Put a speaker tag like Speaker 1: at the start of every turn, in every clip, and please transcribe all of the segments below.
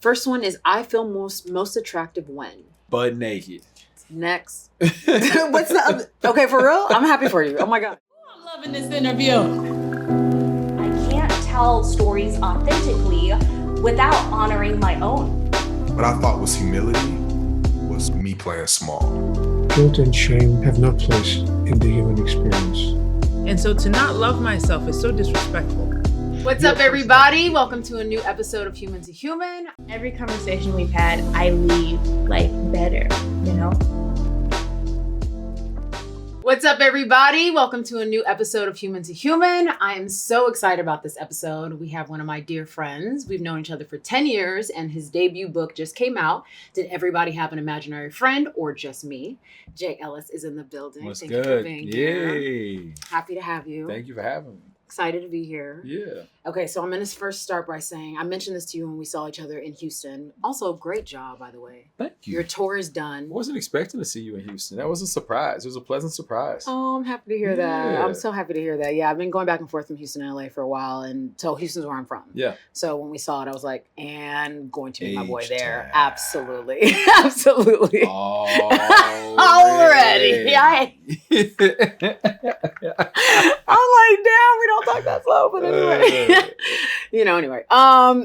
Speaker 1: First one is I feel most attractive when?
Speaker 2: Butt naked.
Speaker 1: Next. What's the other? Okay, for real? I'm happy for you. Oh my God.
Speaker 3: I'm loving this interview.
Speaker 4: I can't tell stories authentically without honoring my own.
Speaker 5: What I thought was humility was me playing small.
Speaker 6: Guilt and shame have no place in the human experience.
Speaker 3: And so to not love myself is so disrespectful.
Speaker 1: What's up, everybody? Welcome to a new episode of Human to Human.
Speaker 4: Every conversation we've had, I leave like better, you know?
Speaker 1: What's up, everybody? Welcome to a new episode of Human to Human. I am so excited about this episode. We have one of my dear friends. We've known each other for 10 years, and his debut book just came out. Did everybody have an imaginary friend or just me? Jay Ellis is in the building.
Speaker 2: What's
Speaker 1: Thank
Speaker 2: good?
Speaker 1: you for being here.
Speaker 2: Yay.
Speaker 1: Happy to have you.
Speaker 2: Thank you for having me.
Speaker 1: Excited to be here.
Speaker 2: Yeah.
Speaker 1: Okay, so I'm going to first start by saying, I mentioned this to you when we saw each other in Houston. Also, great job, by the way.
Speaker 2: Thank you.
Speaker 1: Your tour is done.
Speaker 2: I wasn't expecting to see you in Houston. That was a surprise. It was a pleasant surprise.
Speaker 1: Oh, I'm happy to hear that.
Speaker 2: Yeah.
Speaker 1: I'm so happy to hear that. Yeah, I've been going back and forth from Houston to LA for a while, and so Houston's where I'm from.
Speaker 2: Yeah.
Speaker 1: So when we saw it, I was like, and going to meet my boy there.
Speaker 2: H-Town.
Speaker 1: Absolutely. Absolutely.
Speaker 2: Already.
Speaker 1: Yeah. I'm like, damn, we don't talk that slow, but anyway. Anyway.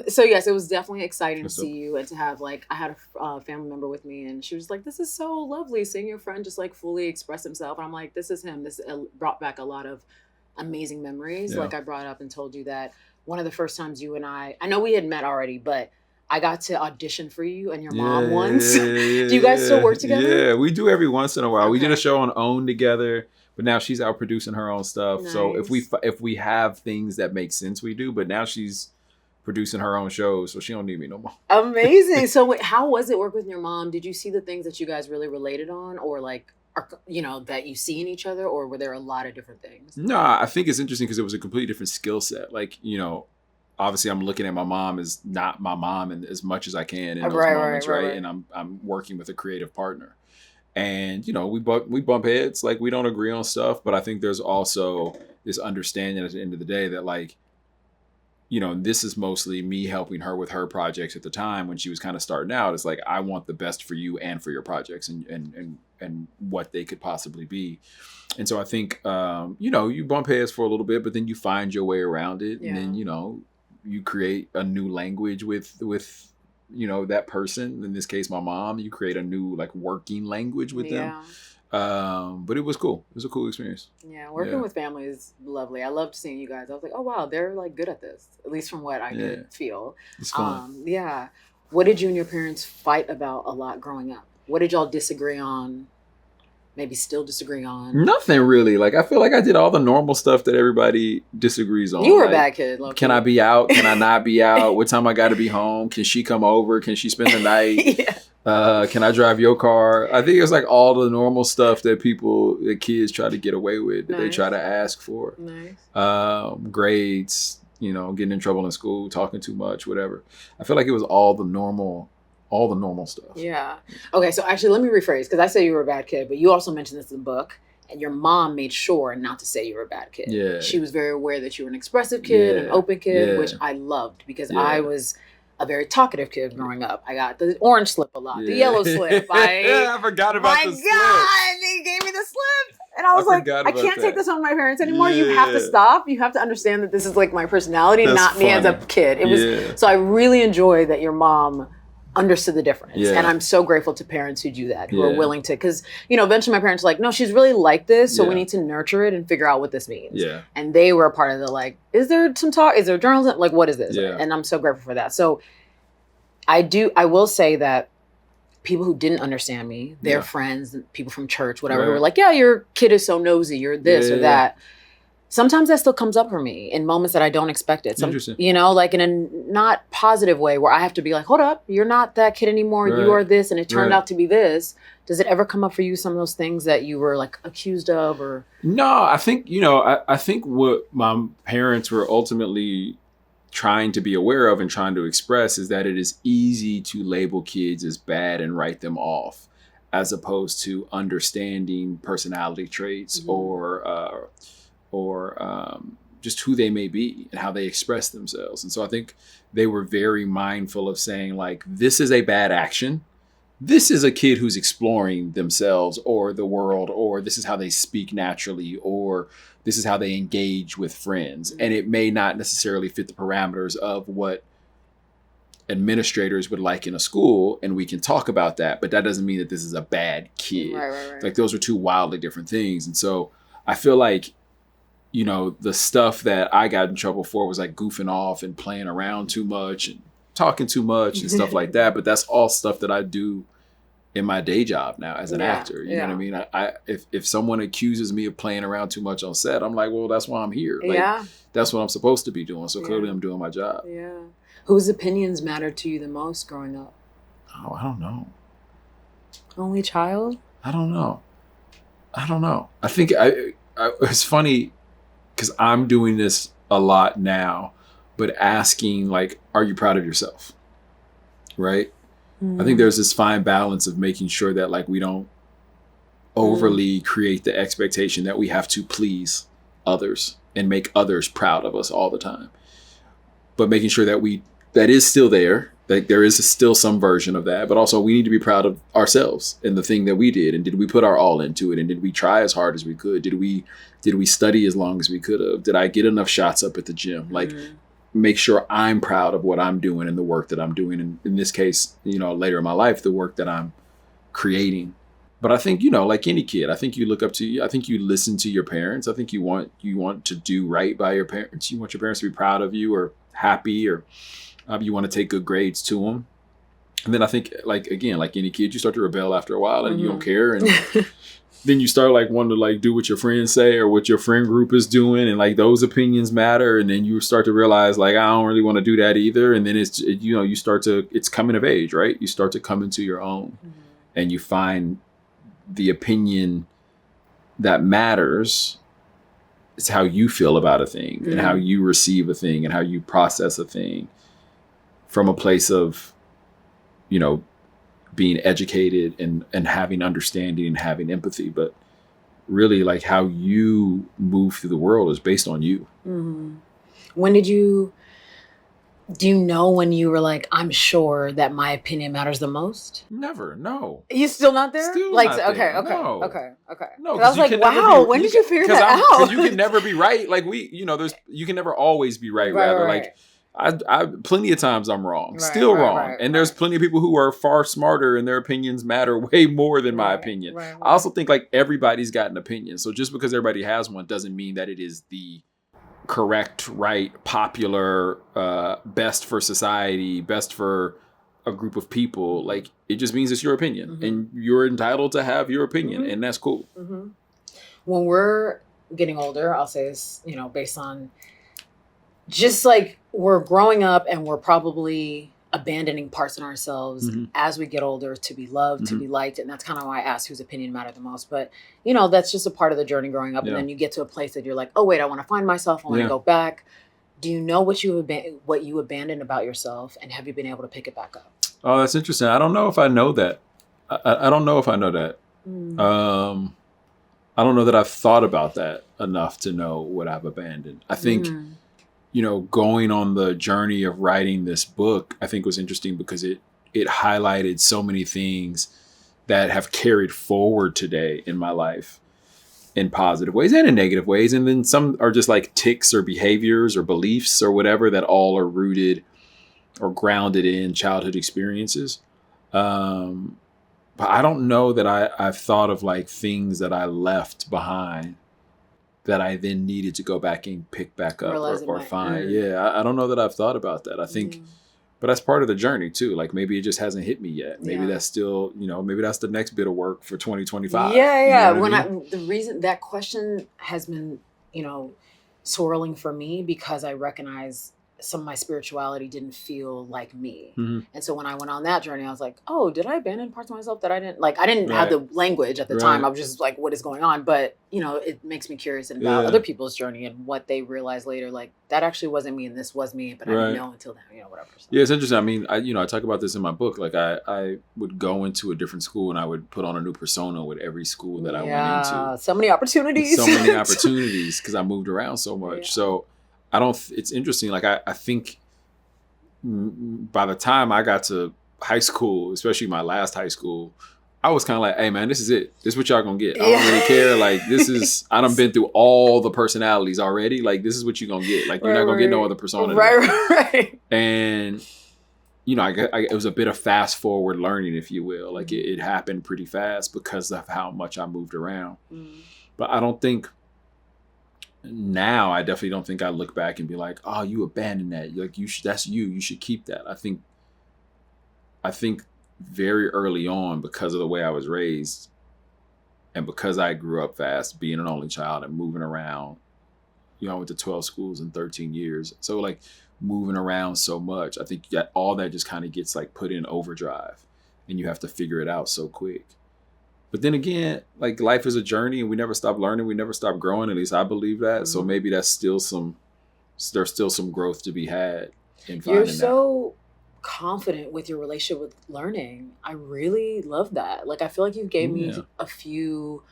Speaker 1: So yes, it was definitely exciting to see you and to have I had a family member with me, and she was like, this is so lovely seeing your friend just fully express himself. And I'm like, this is him. This brought back a lot of amazing memories.
Speaker 2: Yeah.
Speaker 1: Like I brought up and told you that one of the first times you and I know we had met already, but I got to audition for you and your mom once. Do you guys still work together?
Speaker 2: Yeah, we do every once in a while.
Speaker 1: Okay.
Speaker 2: We did a show on OWN together, but now she's out producing her own stuff.
Speaker 1: Nice.
Speaker 2: So if we have things that make sense, we do. But now she's producing her own shows, so she don't need me no more.
Speaker 1: Amazing. So wait, how was it work with your mom? Did you see the things that you guys really related on, or that you see in each other, or were there a lot of different things?
Speaker 2: No, I think it's interesting because it was a completely different skill set. Obviously I'm looking at my mom as not my mom and as much as I can in those moments, right? And I'm working with a creative partner. And, we bump heads, we don't agree on stuff, but I think there's also this understanding at the end of the day that this is mostly me helping her with her projects at the time when she was kind of starting out. It's I want the best for you and for your projects and what they could possibly be. And so I think, you bump heads for a little bit, but then you find your way around it. Yeah. And then, you create a new language with that person. In this case, my mom. You create a new working language with them. But it was cool. It was a cool experience.
Speaker 1: Yeah, working with family is lovely. I loved seeing you guys. I was like, oh wow, they're good at this. At least from what I could feel.
Speaker 2: It's fun.
Speaker 1: Yeah. What did you and your parents fight about a lot growing up? What did y'all disagree on? Maybe still disagree on?
Speaker 2: Nothing really. I feel like I did all the normal stuff that everybody disagrees on.
Speaker 1: You were a bad kid.
Speaker 2: Can I be out? Can I not be out? What time I got to be home? Can she come over? Can she spend the night?
Speaker 1: Yeah.
Speaker 2: Can I drive your car? I think it's all the normal stuff that kids try to get away with, that they try to ask for.
Speaker 1: Nice.
Speaker 2: Grades, getting in trouble in school, talking too much, whatever. I feel like it was all the normal stuff.
Speaker 1: Yeah. Okay, so actually let me rephrase, because I said you were a bad kid, but you also mentioned this in the book, and your mom made sure not to say you were a bad kid.
Speaker 2: Yeah.
Speaker 1: She was very aware that you were an expressive kid, an open kid, which I loved, because I was a very talkative kid growing up. I got the orange slip a lot, the yellow slip.
Speaker 2: I forgot about the slip.
Speaker 1: My God, they gave me the slip. And I was I can't take this on my parents anymore. You have to stop. You have to understand that this is my personality, not me as a kid. It was so I really enjoy that your mom understood the difference. And I'm so grateful to parents who do that, who are willing to, because, eventually my parents were like, no, she's really like this. So we need to nurture it and figure out what this means.
Speaker 2: Yeah.
Speaker 1: And they were a part of the, is there some talk? Is there journalism? What is this?
Speaker 2: Yeah.
Speaker 1: And I'm so grateful for that. So I will say that people who didn't understand me, their friends, people from church, whatever, who were like, yeah, your kid is so nosy, you're this or that. Sometimes that still comes up for me in moments that I don't expect it.
Speaker 2: Interesting.
Speaker 1: In a not positive way where I have to be hold up, you're not that kid anymore. Right. You are this, and it turned out to be this. Does it ever come up for you, some of those things that you were accused of, or?
Speaker 2: No, I think, I think what my parents were ultimately trying to be aware of and trying to express is that it is easy to label kids as bad and write them off, as opposed to understanding personality traits or just who they may be and how they express themselves. And so I think they were very mindful of saying, like, this is a bad action. This is a kid who's exploring themselves or the world, or this is how they speak naturally, or this is how they engage with friends. And it may not necessarily fit the parameters of what administrators would like in a school, and we can talk about that, but that doesn't mean that this is a bad kid. Right. Like, those are two wildly different things. And so I feel like, you know, the stuff that I got in trouble for was like goofing off and playing around too much and talking too much and stuff like that. But that's all stuff that I do in my day job now as an actor. You know what I mean? If someone accuses me of playing around too much on set, I'm like, well, that's why I'm here. Like, that's what I'm supposed to be doing. So clearly I'm doing my job.
Speaker 1: Yeah. Whose opinions mattered to you the most growing up?
Speaker 2: Oh, I don't know.
Speaker 1: Only child?
Speaker 2: I don't know. I think it's funny because I'm doing this a lot now, but asking, like, are you proud of yourself? Right? I think there's this fine balance of making sure that, like, we don't overly create the expectation that we have to please others and make others proud of us all the time. But making sure that that is still there, like there is still some version of that, but also we need to be proud of ourselves and the thing that we did. And did we put our all into it? And did we try as hard as we could? Did we study as long as we could have? Did I get enough shots up at the gym? Like, make sure I'm proud of what I'm doing and the work that I'm doing. And in this case, you know, later in my life, the work that I'm creating. But I think, you know, like any kid, I think you look up to, I think you listen to your parents. I think you want to do right by your parents. You want your parents to be proud of you or happy, or you want to take good grades to them. And then I think, like, again, like any kid, you start to rebel after a while and you don't care. And then you start, like, wanting to, like, do what your friends say or what your friend group is doing. And, like, those opinions matter. And then you start to realize, like, I don't really want to do that either. And then it's coming of age, right? You start to come into your own and you find the opinion that matters. It's how you feel about a thing and how you receive a thing and how you process a thing from a place of, you know, being educated and having understanding and having empathy. But really, like, how you move through the world is based on you.
Speaker 1: When do you know when you were like, I'm sure that my opinion matters the most?
Speaker 2: Never. No.
Speaker 1: You still not there?
Speaker 2: Still
Speaker 1: like,
Speaker 2: not
Speaker 1: okay.
Speaker 2: there. No.
Speaker 1: Okay.
Speaker 2: No,
Speaker 1: I was like, wow, when did you figure that out?
Speaker 2: Because you can never be right. Like, you can never always be right. Like, I plenty of times I'm wrong, still wrong. And there's plenty of people who are far smarter and their opinions matter way more than my opinion. I also think, like, everybody's got an opinion. So just because everybody has one doesn't mean that it is the correct, right, popular, best for society, best for a group of people. Like, it just means it's your opinion and you're entitled to have your opinion and that's cool.
Speaker 1: When we're getting older, I'll say this, you know, based on just like we're growing up and we're probably abandoning parts in ourselves as we get older to be loved, to be liked. And that's kind of why I asked whose opinion mattered the most. But, you know, that's just a part of the journey growing up. And then you get to a place that you're like, oh, wait, I want to find myself. I want to go back. Do you know what you abandoned about yourself? And have you been able to pick it back up?
Speaker 2: Oh, that's interesting. I don't know if I know that. I don't know if I know that. I don't know that I've thought about that enough to know what I've abandoned. I think... you know, going on the journey of writing this book, I think was interesting because it highlighted so many things that have carried forward today in my life in positive ways and in negative ways. And then some are just like tics or behaviors or beliefs or whatever that all are rooted or grounded in childhood experiences. But I don't know that I've thought of like things that I left behind that I then needed to go back and pick back up or find. Yeah, I don't know that I've thought about that. I think, but that's part of the journey too. Like maybe it just hasn't hit me yet. Maybe that's still, you know, maybe that's the next bit of work for 2025.
Speaker 1: Yeah. You know the reason that question has been, you know, swirling for me because I recognize some of my spirituality didn't feel like me.
Speaker 2: Mm-hmm.
Speaker 1: And so when I went on that journey, I was like, oh, did I abandon parts of myself that I didn't have the language at the time. I was just like, what is going on? But, you know, it makes me curious about other people's journey and what they realized later, like that actually wasn't me and this was me, but I didn't know until then, you know, whatever. So.
Speaker 2: Yeah, it's interesting. I mean, I talk about this in my book. Like I would go into a different school and I would put on a new persona with every school that I went into.
Speaker 1: So many opportunities.
Speaker 2: So many opportunities because I moved around so much.
Speaker 1: Yeah.
Speaker 2: So it's interesting. Like I think by the time I got to high school, especially my last high school, I was kind of like, hey man, this is it. This is what y'all gonna get. I don't really care. Like I done been through all the personalities already. Like this is what you gonna get. Like you're not gonna get no other persona.
Speaker 1: Right.
Speaker 2: And you know, it was a bit of fast forward learning, if you will. Like it happened pretty fast because of how much I moved around. But I don't think now, I definitely don't think I look back and be like, oh, you abandoned that. Like that's you. You should keep that. I think very early on, because of the way I was raised and because I grew up fast, being an only child and moving around, you know, I went to 12 schools in 13 years. So like moving around so much, I think that all that just kind of gets like put in overdrive and you have to figure it out so quick. But then again, like life is a journey and we never stop learning. We never stop growing. At least I believe that. So maybe there's still some growth to be had in finding
Speaker 1: You're so confident with your relationship with learning. I really love that. Like, I feel like you gave me a few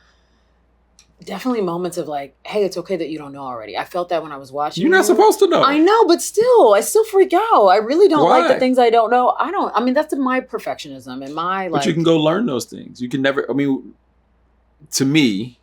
Speaker 1: definitely moments of like, hey, it's okay that you don't know already. I felt that when I was watching.
Speaker 2: You're not supposed to know.
Speaker 1: I know, but still, I still freak out. I really don't like the things I don't know. I mean, that's my perfectionism and my like.
Speaker 2: But you can go learn those things. You can never, I mean, to me,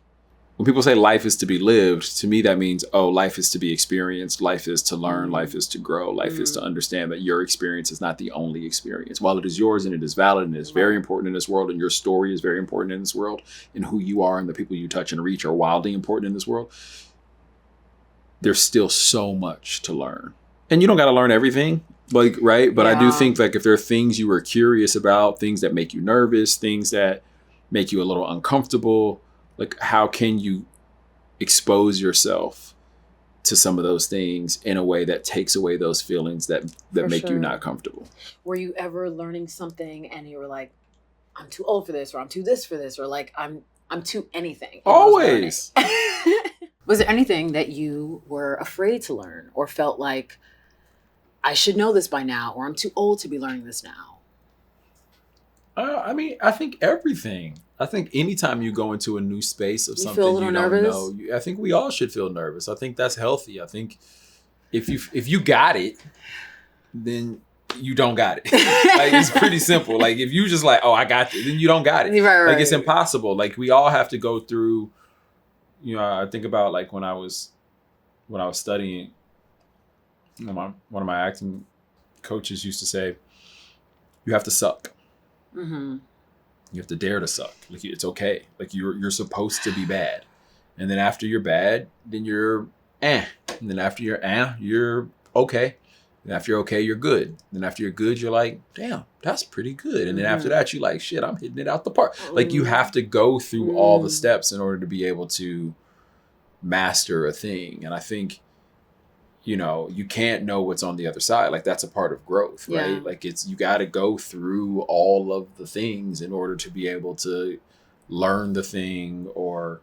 Speaker 2: when people say life is to be lived, to me that means, oh, life is to be experienced. Life is to learn. Life is to grow. Life is to understand that your experience is not the only experience. While it is yours and it is valid and it is very important in this world and your story is very important in this world and who you are and the people you touch and reach are wildly important in this world, there's still so much to learn. And you don't got to learn everything, like, right? But I do think like if there are things you were curious about, things that make you nervous, things that make you a little uncomfortable, like, how can you expose yourself to some of those things in a way that takes away those feelings that make you not comfortable?
Speaker 1: Were you ever learning something and you were like, I'm too old for this, or I'm too this for this, or like, I'm too anything?
Speaker 2: Always.
Speaker 1: Was there anything that you were afraid to learn or felt like, I should know this by now, or I'm too old to be learning this now?
Speaker 2: I mean, I think everything. I think anytime you go into a new space of something you don't know, I think we all should feel nervous. I think that's healthy. I think if you got it, then you don't got it. Like, it's pretty simple. Like, if you just like, oh, I got it, then you don't got it.
Speaker 1: Right.
Speaker 2: Like, it's impossible. Like, we all have to go through, you know, I think about like when I was studying, you know, one of my acting coaches used to say, you have to suck. Mm-hmm. You have to dare to suck. Like, it's okay. Like, you're supposed to be bad. And then after you're bad, then you're And then after you're you're okay. And after you're okay, you're good. Then after you're good, you're like, damn, that's pretty good. And then after that, you're like, shit, I'm hitting it out the park. Like, you have to go through all the steps in order to be able to master a thing. And I think, you know, you can't know what's on the other side. Like, that's a part of growth, right? Yeah. Like, you got to go through all of the things in order to be able to learn the thing or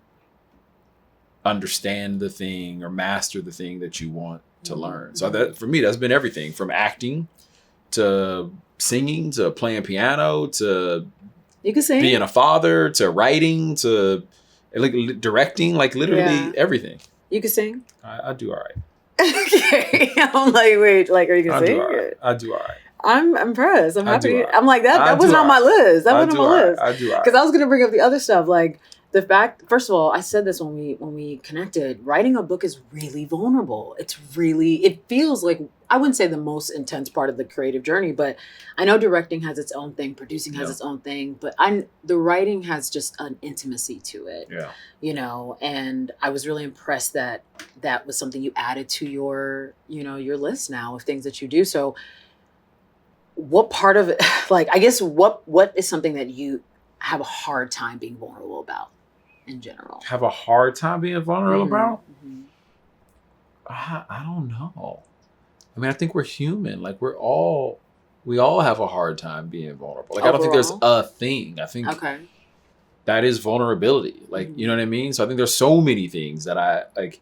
Speaker 2: understand the thing or master the thing that you want to learn. So that, for me, that's been everything from acting to singing to playing piano to being a father to writing to like directing, like literally everything.
Speaker 1: You can sing?
Speaker 2: I do all right.
Speaker 1: Okay. I'm like, wait, like, are you going to sing?
Speaker 2: I do all right.
Speaker 1: I'm impressed. I'm happy. I'm like, that wasn't on my list. That wasn't on my list.
Speaker 2: I do all right.
Speaker 1: Because I was going to bring up the other stuff, like, the fact, first of all, I said this when we connected, writing a book is really vulnerable. It feels like, I wouldn't say the most intense part of the creative journey, but I know directing has its own thing, producing has its own thing, but the writing has just an intimacy to it, you know, and I was really impressed that was something you added to your, you know, your list now of things that you do. So what part of it, like, I guess what is something that you have a hard time being vulnerable about? In general,
Speaker 2: have a hard time being vulnerable about? I don't know. I mean, I think we're human. Like we all have a hard time being vulnerable. Like, overall? I don't think there's a thing. I think that is vulnerability. Like, you know what I mean? So I think there's so many things that I like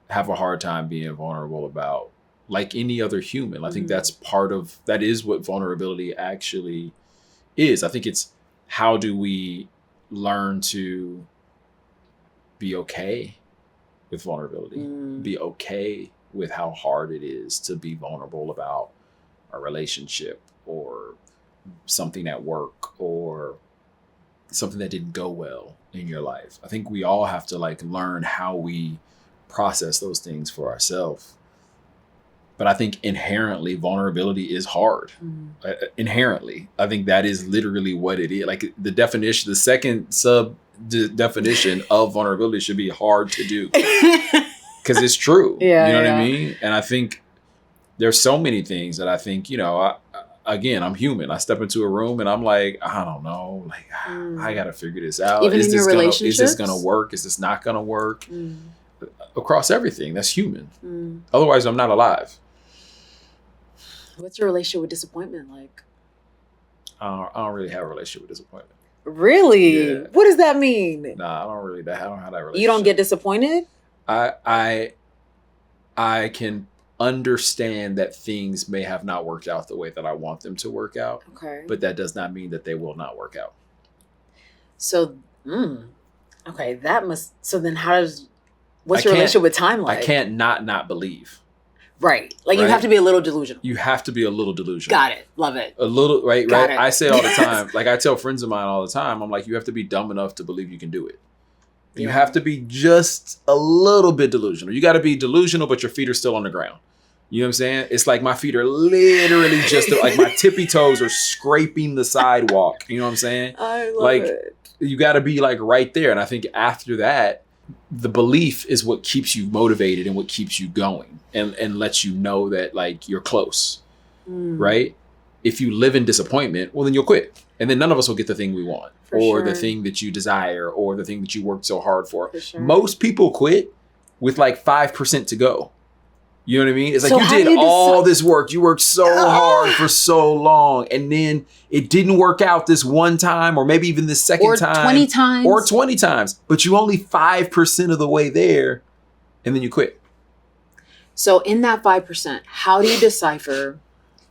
Speaker 2: have a hard time being vulnerable about, like any other human. I think that is what vulnerability actually is. I think it's, how do we learn to be okay with vulnerability, be okay with how hard it is to be vulnerable about a relationship or something at work or something that didn't go well in your life. I think we all have to like learn how we process those things for ourselves. But I think inherently vulnerability is hard. Inherently, I think that is literally what it is. Like the definition, the second definition of vulnerability should be hard to do, because it's true. You know what I mean? And I think there's so many things that I think, you know, again, I'm human. I step into a room and I'm like, I don't know, like I got to figure this out.
Speaker 1: Even in your relationships?
Speaker 2: Is this going to work? Is this not going to work? Across everything, that's human. Otherwise, I'm not alive.
Speaker 1: What's your relationship with disappointment like?
Speaker 2: I don't really have a relationship with disappointment.
Speaker 1: Really?
Speaker 2: Yeah.
Speaker 1: What does that mean?
Speaker 2: Nah, I don't have that relationship.
Speaker 1: You don't get disappointed?
Speaker 2: I can understand that things may have not worked out the way that I want them to work out.
Speaker 1: Okay.
Speaker 2: But that does not mean that they will not work out.
Speaker 1: So, okay, so then what's your relationship with time like?
Speaker 2: I can't not believe.
Speaker 1: Right. Like, you have to be a little delusional.
Speaker 2: You have to be a little delusional.
Speaker 1: Got it. Love it.
Speaker 2: A little, right? I say all the time, like I tell friends of mine all the time, I'm like, you have to be dumb enough to believe you can do it. You have to be just a little bit delusional. You got to be delusional, but your feet are still on the ground. You know what I'm saying? It's like my feet are literally just like my tippy toes are scraping the sidewalk. You know what I'm saying?
Speaker 1: I love it.
Speaker 2: You got to be like right there. And I think after that, the belief is what keeps you motivated and what keeps you going and lets you know that like you're close, right? If you live in disappointment, well, then you'll quit. And then none of us will get the thing we want the thing that you desire or the thing that you worked so hard for. Most people quit with like 5% to go. You know what I mean? It's like you did all this work. You worked so hard for so long. And then it didn't work out this one time or maybe even this second time. Or 20 times. But you only 5% of the way there. And then you quit.
Speaker 1: So in that 5%, how do you decipher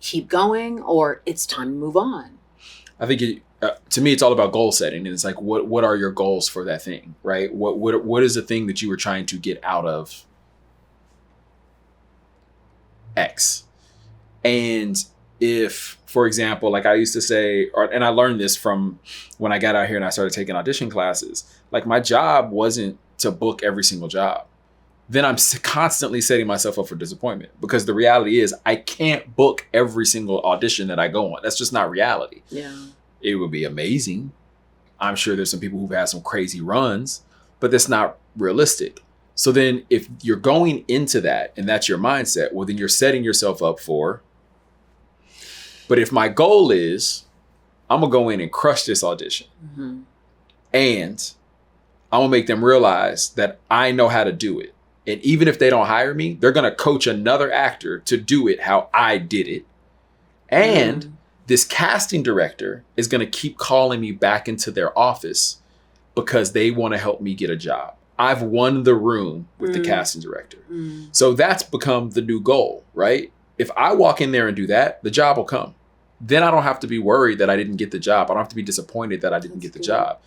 Speaker 1: keep going or it's time to move on?
Speaker 2: I think to me, it's all about goal setting. And it's like, what are your goals for that thing, right? What is the thing that you were trying to get out of X? And if, for example, like I used to say, and I learned this from when I got out here and I started taking audition classes, like my job wasn't to book every single job. Then I'm constantly setting myself up for disappointment because the reality is I can't book every single audition that I go on. That's just not reality.
Speaker 1: Yeah.
Speaker 2: It would be amazing. I'm sure there's some people who've had some crazy runs, but that's not realistic. So then if you're going into that and that's your mindset, well, then you're setting yourself up for, but if my goal is, I'm going to go in and crush this audition and I'm going to make them realize that I know how to do it. And even if they don't hire me, they're going to coach another actor to do it how I did it. And this casting director is going to keep calling me back into their office because they want to help me get a job. I've won the room with the casting director. So that's become the new goal, right? If I walk in there and do that, the job will come. Then I don't have to be worried that I didn't get the job. I don't have to be disappointed that I didn't get the job.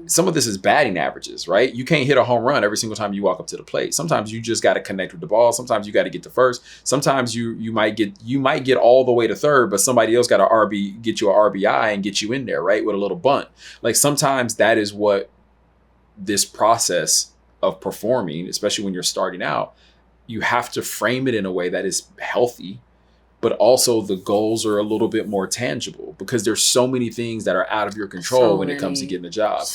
Speaker 2: Some of this is batting averages, right? You can't hit a home run every single time you walk up to the plate. Sometimes you just got to connect with the ball. Sometimes you got to get to first. Sometimes you might get all the way to third, but somebody else got to get you an RBI and get you in there, right? With a little bunt. Like sometimes that is what this process of performing, especially when you're starting out, you have to frame it in a way that is healthy. But also the goals are a little bit more tangible because there's so many things that are out of your control when it comes to getting a job.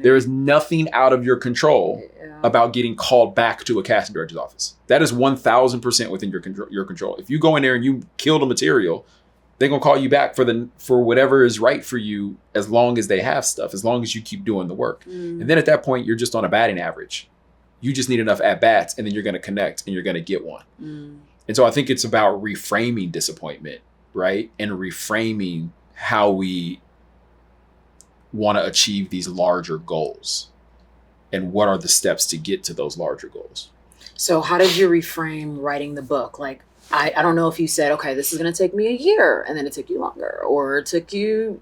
Speaker 2: There is nothing out of your control about getting called back to a casting director's office. That is 1,000% within your control. If you go in there and you kill the material, they're going to call you back for whatever is right for you as long as they have stuff, as long as you keep doing the work. And then at that point, you're just on a batting average. You just need enough at-bats and then you're going to connect and you're going to get one. And so I think it's about reframing disappointment, right? And reframing how we want to achieve these larger goals and what are the steps to get to those larger goals.
Speaker 1: So how did you reframe writing the book? Like, I don't know if you said, okay, this is going to take me a year and then it took you longer, or it took you,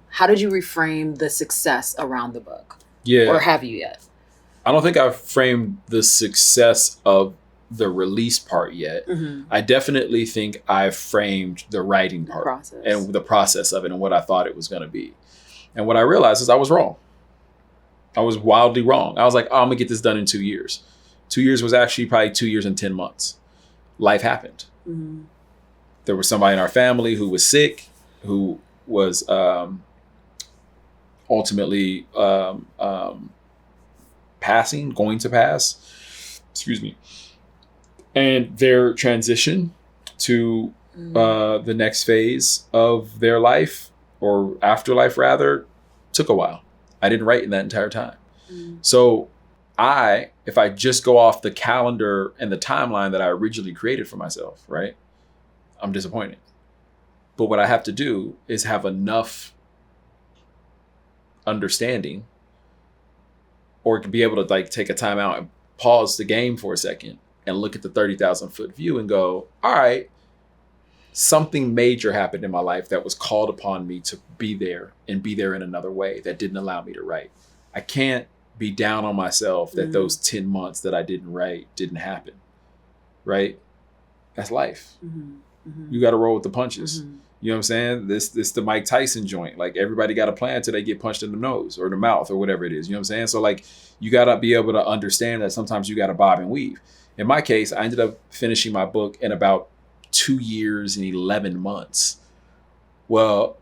Speaker 1: how did you reframe the success around the book?
Speaker 2: Yeah.
Speaker 1: Or have you yet?
Speaker 2: I don't think I've framed the success of the release part yet. I definitely think I've framed the writing part and the process of it and what I thought it was going to be. And what I realized is I was wrong. I was wildly wrong. I was like, I'm going to get this done in 2 years. 2 years was actually probably 2 years and 10 months. Life happened. There was somebody in our family who was sick, who was ultimately going to pass. Excuse me. And their transition to the next phase of their life, or afterlife rather, took a while. I didn't write in that entire time. So if I just go off the calendar and the timeline that I originally created for myself, right, I'm disappointed. But what I have to do is have enough understanding, or be able to like take a time out and pause the game for a second and look at the 30,000 foot view and go, all right, something major happened in my life that was called upon me to be there and be there in another way that didn't allow me to write. I can't be down on myself that those 10 months that I didn't write didn't happen, right? That's life. You got to roll with the punches. You know what I'm saying? This the Mike Tyson joint. Like, everybody got a plan till they get punched in the nose or the mouth or whatever it is. You know what I'm saying? So like, you got to be able to understand that sometimes you got to bob and weave. In my case, I ended up finishing my book in about 2 years and 11 months. Well,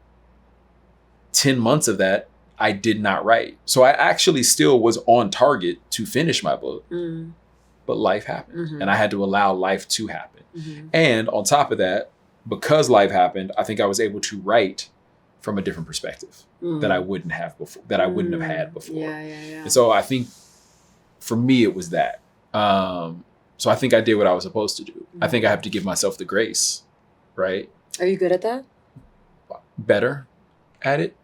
Speaker 2: 10 months of that, I did not write. So I actually still was on target to finish my book, but life happened and I had to allow life to happen. And on top of that, because life happened, I think I was able to write from a different perspective that I wouldn't have before, that I wouldn't have had before. And so I think for me, it was that. So I think I did what I was supposed to do. I think I have to give myself the grace, right?
Speaker 1: Are you good at that?
Speaker 2: Better at it.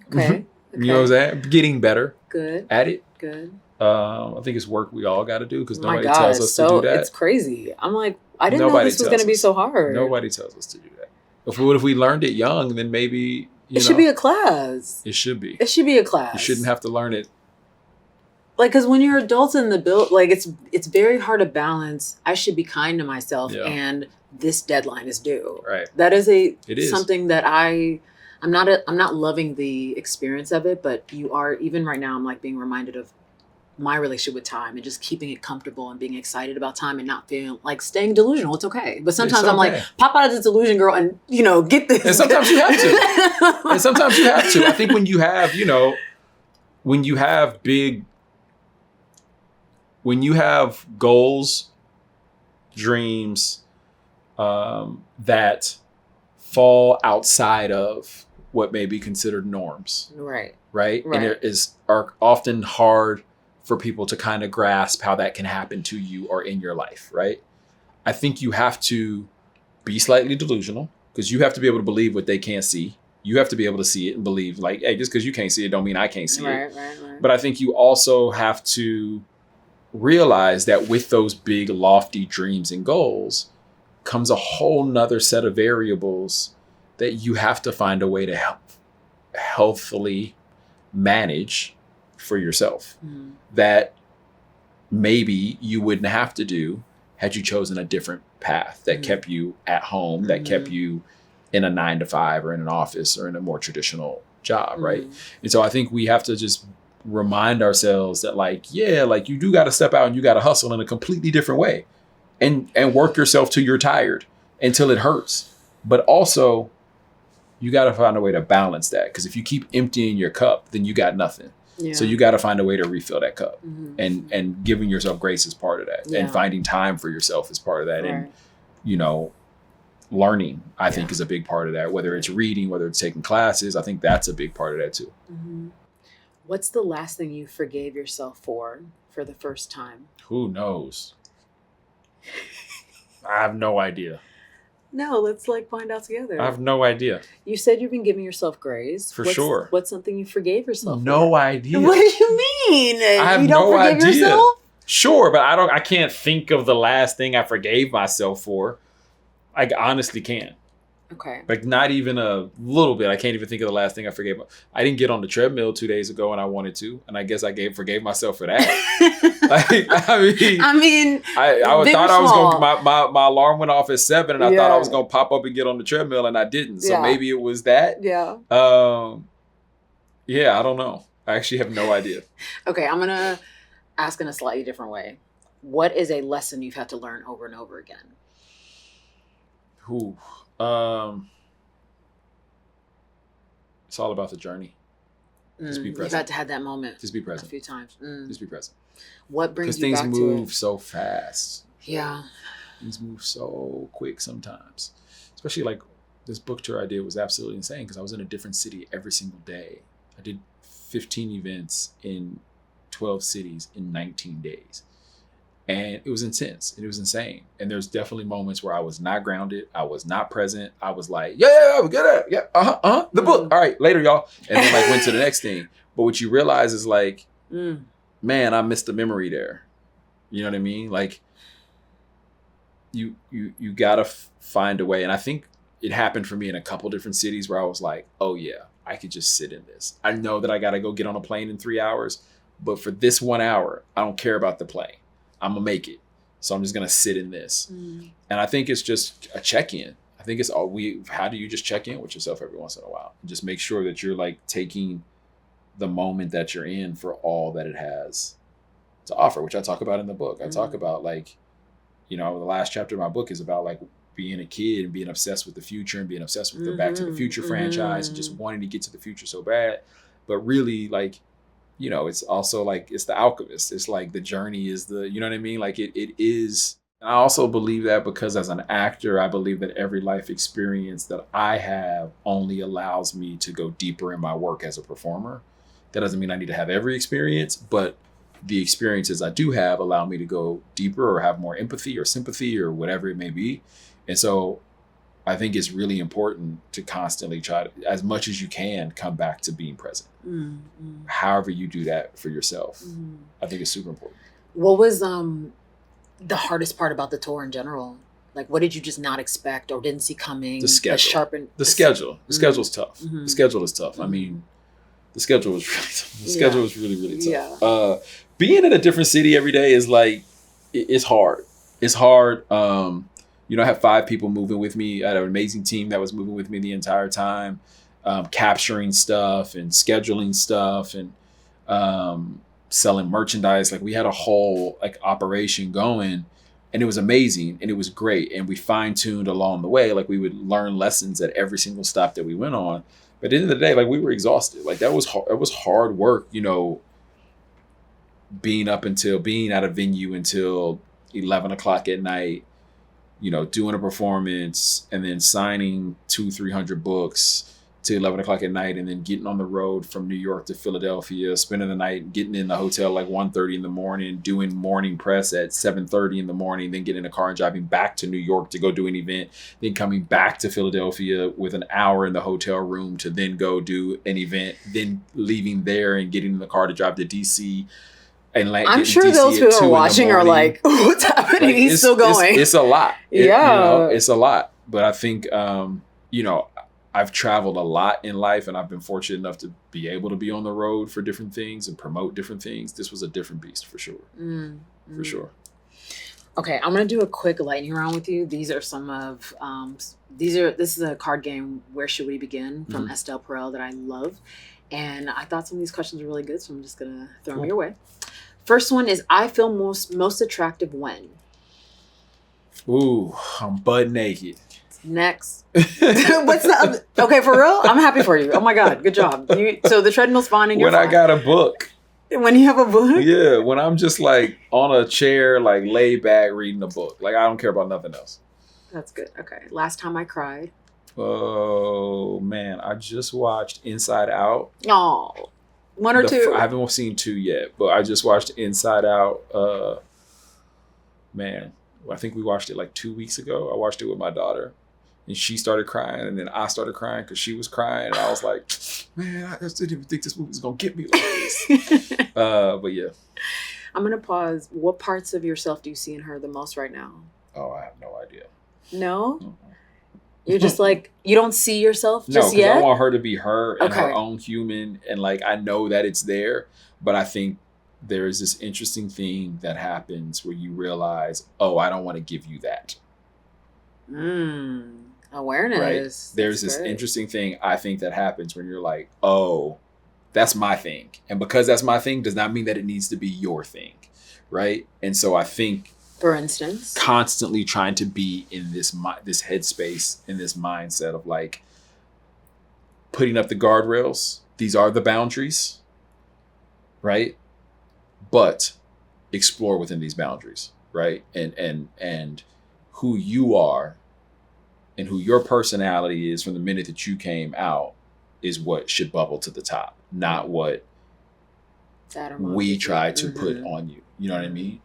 Speaker 1: Okay.
Speaker 2: You know what I'm saying? Getting better.
Speaker 1: Good.
Speaker 2: At it.
Speaker 1: Good.
Speaker 2: I think it's work we all got to do, because nobody
Speaker 1: God,
Speaker 2: tells us to do that.
Speaker 1: It's crazy. I'm like, I didn't know this was going to be so hard.
Speaker 2: Nobody tells us to do that. If we learned it young, then maybe,
Speaker 1: it should be a class.
Speaker 2: It should be.
Speaker 1: It should be a class.
Speaker 2: You shouldn't have to learn it.
Speaker 1: Like, because when you're adults in the build, like, it's very hard to balance. I should be kind to myself, and this deadline is due.
Speaker 2: Right.
Speaker 1: That is
Speaker 2: It is
Speaker 1: something that I'm not loving the experience of it, but you are, even right now, I'm like being reminded of my relationship with time and just keeping it comfortable and being excited about time and not feeling like staying delusional. It's okay. But sometimes I'm like, pop out of this delusion, girl, and, get this.
Speaker 2: And sometimes you have to. I think when you have, when you have goals, dreams, that fall outside of what may be considered norms. Right. And it are often hard for people to kind of grasp how that can happen to you or in your life, right? I think you have to be slightly delusional, because you have to be able to believe what they can't see. You have to be able to see it and believe, like, hey, just because you can't see it don't mean I can't see it. Right. But I think you also have to realize that with those big, lofty dreams and goals comes a whole nother set of variables that you have to find a way to healthfully manage for yourself, that maybe you wouldn't have to do had you chosen a different path that kept you at home, that kept you in a 9-to-5 or in an office or in a more traditional job, right? And so I think we have to just remind ourselves that, like, you do got to step out and you got to hustle in a completely different way, and work yourself till you're tired, until it hurts. But also, you got to find a way to balance that, because if you keep emptying your cup, then you got nothing. So you got to find a way to refill that cup, and giving yourself grace is part of that, and finding time for yourself is part of that. And, learning, I think, is a big part of that, whether it's reading, whether it's taking classes. I think that's a big part of that too.
Speaker 1: What's the last thing you forgave yourself for the first time?
Speaker 2: Who knows? I have no idea.
Speaker 1: No, let's like find out together.
Speaker 2: I have no idea.
Speaker 1: You said you've been giving yourself grace.
Speaker 2: Sure.
Speaker 1: What's something you forgave yourself
Speaker 2: No
Speaker 1: for?
Speaker 2: idea.
Speaker 1: What do you mean?
Speaker 2: I have
Speaker 1: you don't
Speaker 2: no
Speaker 1: forgive
Speaker 2: idea.
Speaker 1: yourself?
Speaker 2: Sure, but I can't think of the last thing I forgave myself for. I honestly can't.
Speaker 1: Okay.
Speaker 2: Like not even a little bit. I can't even think of the last thing I forgave. I didn't get on the treadmill 2 days ago and I wanted to. And I guess I forgave myself for that. I mean, I thought I was going my alarm went off at 7 and I thought I was going to pop up and get on the treadmill and I didn't. So maybe it was that.
Speaker 1: Yeah.
Speaker 2: Yeah, I don't know. I actually have no idea. Okay,
Speaker 1: I'm going to ask in a slightly different way. What is a lesson you've had to learn over and over again?
Speaker 2: It's all about the journey. Just be present.
Speaker 1: You've had to have that moment.
Speaker 2: Just be present.
Speaker 1: A few times.
Speaker 2: Just be present.
Speaker 1: What brings you back to it? Because
Speaker 2: things move so fast.
Speaker 1: Yeah.
Speaker 2: Things move so quick sometimes. Especially like this book tour I did was absolutely insane because I was in a different city every single day. I did 15 events in 12 cities in 19 days. And it was intense and it was insane. And there's definitely moments where I was not grounded. I was not present. I was like, yeah, we're good at it. Yeah, the book. All right, later, y'all. And then like went to the next thing. But what you realize is like, man, I missed the memory there. You know what I mean? Like you gotta find a way. And I think it happened for me in a couple different cities where I was like, oh yeah, I could just sit in this. I know that I gotta go get on a plane in 3 hours, but for this 1 hour, I don't care about the plane. I'm gonna make it. So I'm just gonna sit in this. And I think it's just a check-in. I think it's how do you just check in with yourself every once in a while? And just make sure that you're like taking the moment that you're in for all that it has to offer, which I talk about in the book. I talk about like, the last chapter of my book is about like being a kid and being obsessed with the future and being obsessed with the Back to the Future franchise and just wanting to get to the future so bad. But really like, it's also like, it's the alchemist. It's like the journey is the, you know what I mean? Like it is. I also believe that because as an actor, I believe that every life experience that I have only allows me to go deeper in my work as a performer. That doesn't mean I need to have every experience, but the experiences I do have allow me to go deeper or have more empathy or sympathy or whatever it may be. And so I think it's really important to constantly try to, as much as you can, come back to being present. However you do that for yourself. I think it's super important.
Speaker 1: What was the hardest part about the tour in general? Like, what did you just not expect or didn't see coming?
Speaker 2: The schedule. The schedule. The schedule's tough. The schedule is tough. I mean, the schedule was really tough. The schedule was really, really tough.
Speaker 1: Yeah.
Speaker 2: Being in a different city every day is like, it's hard. It's hard. I have 5 people moving with me. I had an amazing team that was moving with me the entire time, capturing stuff and scheduling stuff and selling merchandise. Like we had a whole like operation going and it was amazing and it was great. And we fine-tuned along the way. Like we would learn lessons at every single stop that we went on. But at the end of the day, like we were exhausted. Like it was hard work, being at a venue until 11 o'clock at night, doing a performance and then signing 200-300 books to 11 o'clock at night and then getting on the road from New York to Philadelphia, spending the night, getting in the hotel like 1:30 in the morning, doing morning press at 7:30 in the morning, then getting in a car and driving back to New York to go do an event, then coming back to Philadelphia with an hour in the hotel room to then go do an event, then leaving there and getting in the car to drive to DC. And like,
Speaker 1: I'm sure those who are watching are like, what's happening? Like, he's still going.
Speaker 2: It's a lot.
Speaker 1: Yeah.
Speaker 2: It's a lot. But I think, I've traveled a lot in life and I've been fortunate enough to be able to be on the road for different things and promote different things. This was a different beast for sure. For sure.
Speaker 1: Okay, I'm going to do a quick lightning round with you. These are some of, this is a card game, Where Should We Begin? From Estelle Perel that I love. And I thought some of these questions were really good, so I'm just going to throw them your way. First one is, I feel most attractive when?
Speaker 2: Ooh, I'm butt naked.
Speaker 1: Next. What's the other? Okay, for real? I'm happy for you. Oh my God, good job. So the treadmill's fine and you're fine.
Speaker 2: When I got a book.
Speaker 1: When you have a book?
Speaker 2: Yeah, when I'm just like on a chair, like laid back reading a book. Like I don't care about nothing else.
Speaker 1: That's good. Okay. Last time I cried.
Speaker 2: Oh man, I just watched Inside Out.
Speaker 1: Oh, 1 or 2?
Speaker 2: I haven't seen 2 yet, but I just watched Inside Out. Man, I think we watched it like 2 weeks ago. I watched it with my daughter. And she started crying, and then I started crying because she was crying. And I was like, man, I just didn't even think this movie was going to get me like this. But yeah.
Speaker 1: I'm going to pause. What parts of yourself do you see in her the most right now?
Speaker 2: Oh, I have no idea.
Speaker 1: No? Mm-hmm. You're just like, you don't see yourself just
Speaker 2: yet? No, because
Speaker 1: I
Speaker 2: want her to be her and her own human. And like, I know that it's there, but I think there is this interesting thing that happens where you realize, oh, I don't want to give you that.
Speaker 1: Awareness.
Speaker 2: Right? There's this interesting thing I think that happens when you're like, oh, that's my thing. And because that's my thing does not mean that it needs to be your thing. Right? And so I think,
Speaker 1: for instance,
Speaker 2: constantly trying to be in this headspace, in this mindset of like putting up the guardrails. These are the boundaries. Right? But explore within these boundaries. Right? And who you are and who your personality is from the minute that you came out is what should bubble to the top, not what we try to put on you. You know what I mean?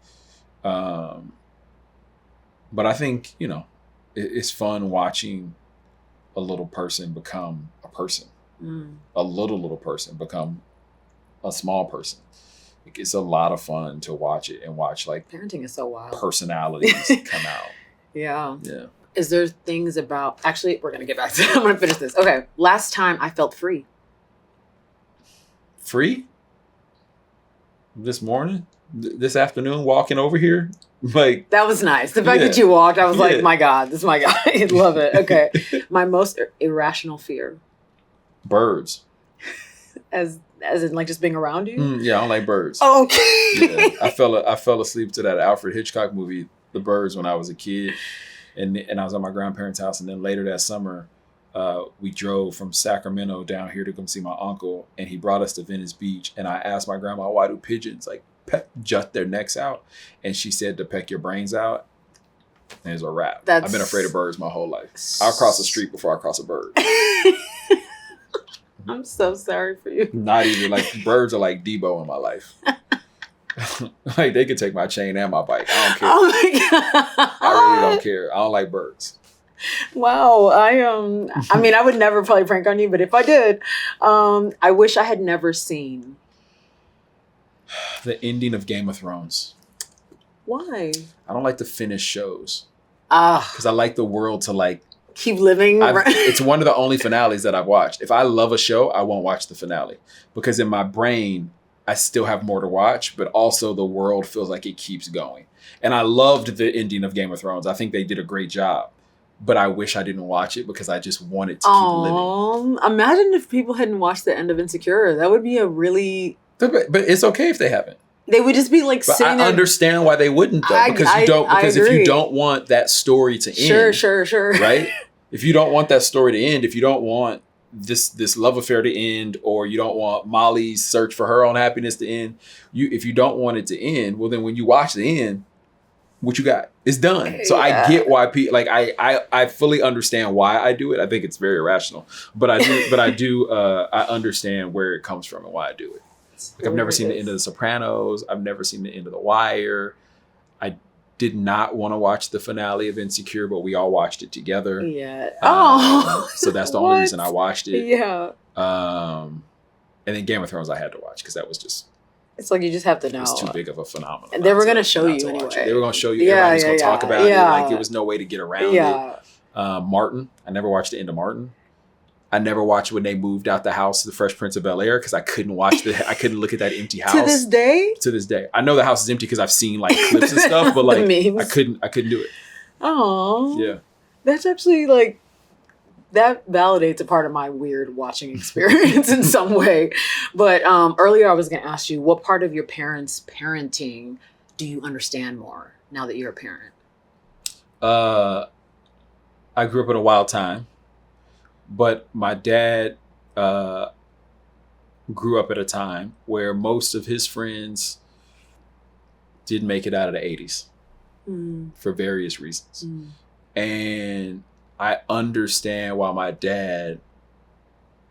Speaker 2: But I think, you know, it's fun watching a little person become a person, a little person become a small person. Like, it's a lot of fun to watch it and watch like
Speaker 1: parenting is so wild.
Speaker 2: Personalities come out.
Speaker 1: Yeah.
Speaker 2: Yeah.
Speaker 1: Is there things about, actually, we're going to get back to it. I'm going to finish this. Okay. Last time I felt free.
Speaker 2: Free? This morning? This afternoon, walking over here? Like,
Speaker 1: that was nice. The fact that you walked, I was like, my God, this is my guy. I love it. Okay. My most irrational fear.
Speaker 2: Birds.
Speaker 1: As in like just being around you?
Speaker 2: Yeah, I don't like birds.
Speaker 1: Oh, okay.
Speaker 2: Yeah, I fell asleep to that Alfred Hitchcock movie, The Birds, when I was a kid. And I was at my grandparents' house. And then later that summer, we drove from Sacramento down here to come see my uncle. And he brought us to Venice Beach. And I asked my grandma, why do pigeons like jut their necks out? And she said to peck your brains out. And it's a wrap. I've been afraid of birds my whole life. I'll cross the street before I cross a bird.
Speaker 1: I'm so sorry for you.
Speaker 2: Not even, like, birds are like Debo in my life. Like, they could take my chain and my bike. I don't care.
Speaker 1: Oh my God.
Speaker 2: I really don't care. I don't like birds.
Speaker 1: Wow. I mean, I would never play prank on you, but if I did, I wish I had never seen
Speaker 2: the ending of Game of Thrones.
Speaker 1: Why?
Speaker 2: I don't like to finish shows. Because I like the world to like
Speaker 1: keep living.
Speaker 2: It's one of the only finales that I've watched. If I love a show, I won't watch the finale because in my brain, I still have more to watch, but also the world feels like it keeps going. And I loved the ending of Game of Thrones. I think they did a great job, but I wish I didn't watch it because I just wanted to keep living.
Speaker 1: Imagine if people hadn't watched the end of Insecure. That would be a really...
Speaker 2: But it's okay if they haven't.
Speaker 1: They would just be like sitting there.
Speaker 2: I understand why they wouldn't though, because if you don't want that story to end. Sure. Right? If you don't want that story to end, if you don't want this love affair to end, or you don't want Molly's search for her own happiness to end, if you don't want it to end, well then when you watch the end, what you got? It's done. So I get why people like I fully understand why I do it. I think it's very irrational, but I understand where it comes from and why I do it. Like I've never seen the end of The Sopranos. I've never seen the end of The Wire. I did not want to watch the finale of Insecure, but we all watched it together.
Speaker 1: Yeah.
Speaker 2: So that's the only reason I watched it.
Speaker 1: Yeah.
Speaker 2: And then Game of Thrones I had to watch because that was just...
Speaker 1: It's like you just have to know.
Speaker 2: It's too big of a phenomenon.
Speaker 1: And they were going to show you anyway.
Speaker 2: They were going to show you. Everybody was going to talk about it. Like there was no way to get around it. Martin. I never watched the end of Martin. I never watched when they moved out the house to the Fresh Prince of Bel-Air because I couldn't I couldn't look at that empty house.
Speaker 1: To this day?
Speaker 2: To this day. I know the house is empty because I've seen like clips and stuff, but like I couldn't do it.
Speaker 1: Oh.
Speaker 2: Yeah.
Speaker 1: That's actually like, that validates a part of my weird watching experience in some way. But earlier I was going to ask you, what part of your parents' parenting do you understand more now that you're a parent?
Speaker 2: I grew up in a wild time. But my dad grew up at a time where most of his friends didn't make it out of the 80s for various reasons. And I understand why my dad,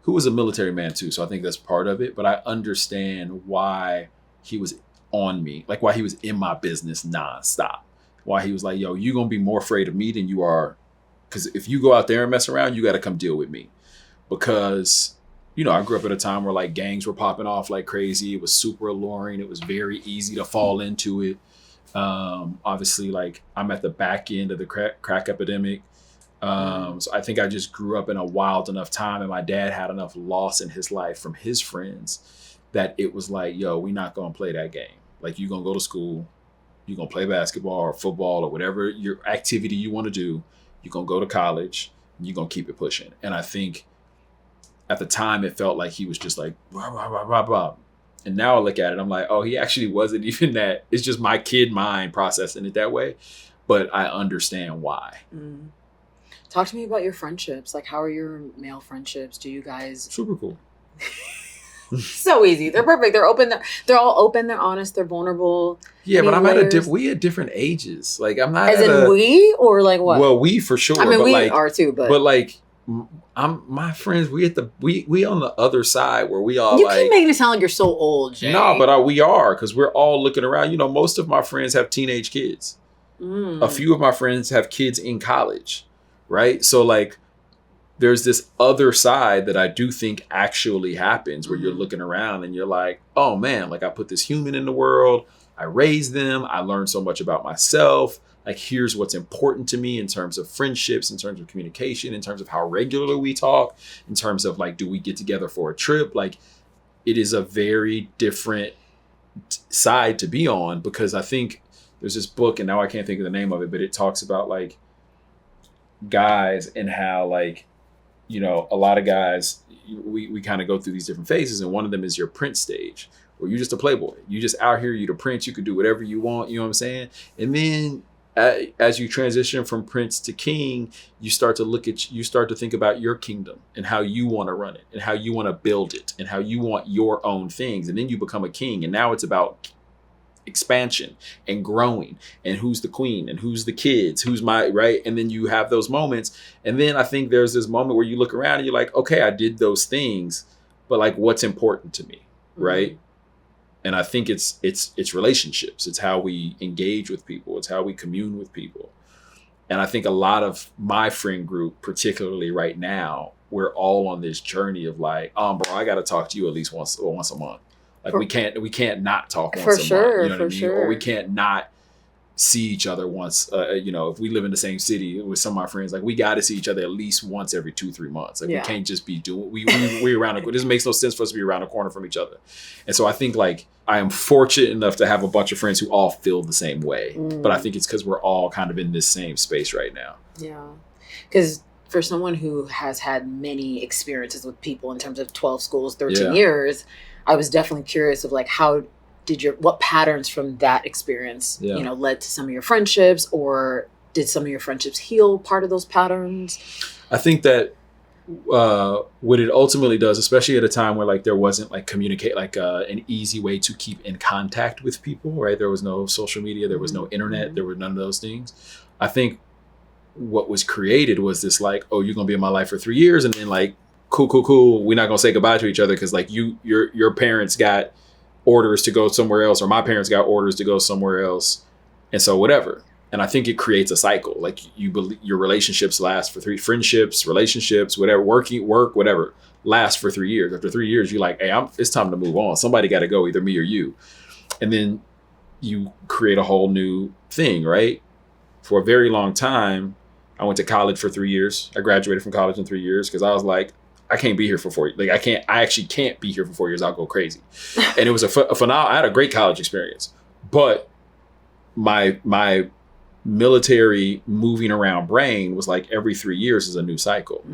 Speaker 2: who was a military man too, so I think that's part of it, but I understand why he was on me, like why he was in my business nonstop. why he was like, yo, you're going to be more afraid of me than you are. Because if you go out there and mess around, you got to come deal with me. Because, you know, I grew up at a time where like gangs were popping off like crazy. It was super alluring. It was very easy to fall into it. Obviously, like I'm at the back end of the crack epidemic. So I think I just grew up in a wild enough time, and my dad had enough loss in his life from his friends that it was like, yo, we not going to play that game. Like, you're going to go to school, you're going to play basketball or football or whatever your activity you want to do. You're going to go to college, and you're going to keep it pushing. And I think at the time it felt like he was just like, blah, blah, blah, blah, blah. And now I look at it, I'm like, oh, he actually wasn't even that. It's just my kid mind processing it that way. But I understand why.
Speaker 1: Talk to me about your friendships. Like, how are your male friendships? Do you guys...
Speaker 2: Super cool.
Speaker 1: So easy. They're perfect. They're open. They're all open. They're honest. They're vulnerable.
Speaker 2: Yeah, but I'm we at different ages. Like, I'm not
Speaker 1: as in we, or like what?
Speaker 2: Well, we for sure.
Speaker 1: I mean,
Speaker 2: but
Speaker 1: we
Speaker 2: like,
Speaker 1: are too.
Speaker 2: But like, my friends. We on the other side where we all.
Speaker 1: You
Speaker 2: like,
Speaker 1: keep making it sound like you're so old, Jay.
Speaker 2: No, but we are, because we're all looking around. You know, most of my friends have teenage kids. A few of my friends have kids in college, right? So like, there's this other side that I do think actually happens where you're looking around and you're like, oh man, like I put this human in the world. I raised them. I learned so much about myself. Like, here's what's important to me in terms of friendships, in terms of communication, in terms of how regularly we talk, in terms of like, do we get together for a trip? Like, it is a very different side to be on, because I think there's this book, and now I can't think of the name of it, but it talks about like guys and how, like, you know, a lot of guys, we kind of go through these different phases, and one of them is your prince stage, where you're just a playboy. You just out here, you're the prince, you could do whatever you want, you know what I'm saying? And then as you transition from prince to king, you start to think about your kingdom and how you want to run it and how you want to build it and how you want your own things. And then you become a king, and now it's about expansion and growing, and who's the queen and who's the kids, who's my right. And then you have those moments, and then I think there's this moment where you look around and you're like, okay, I did those things, but like, what's important to me, right? And I think it's relationships. It's how we engage with people. It's how we commune with people. And I think a lot of my friend group, particularly right now, we're all on this journey of like, bro, I got to talk to you at least once a month. Like, we can't not talk once a month. You know what I mean? Sure. Or we can't not see each other once. You know, if we live in the same city with some of my friends, like, we got to see each other at least once every 2-3 months. Like, we can't just be doing. We around the. This makes no sense for us to be around the corner from each other. And so I think, like, I am fortunate enough to have a bunch of friends who all feel the same way. But I think it's because we're all kind of in this same space right now. Yeah,
Speaker 1: because for someone who has had many experiences with people in terms of 12 schools, 13 years. I was definitely curious of like, what patterns from that experience, you know, led to some of your friendships, or did some of your friendships heal part of those patterns?
Speaker 2: I think that what it ultimately does, especially at a time where like there wasn't like an easy way to keep in contact with people, right? There was no social media, there was no internet, there were none of those things. I think what was created was this like, oh, you're going to be in my life for 3 years, and then like, cool. We're not going to say goodbye to each other because like your parents got orders to go somewhere else, or my parents got orders to go somewhere else. And so whatever. And I think it creates a cycle. Like, your relationships last for friendships, relationships, whatever, work, whatever, last for 3 years. After 3 years, you're like, hey, it's time to move on. Somebody got to go, either me or you. And then you create a whole new thing, right? For a very long time, I went to college for 3 years. I graduated from college in 3 years because I was like, I can't be here for 4 years. Like, I actually can't be here for 4 years. I'll go crazy. And it was a phenomenal. I had a great college experience, but my military moving around brain was like, every 3 years is a new cycle.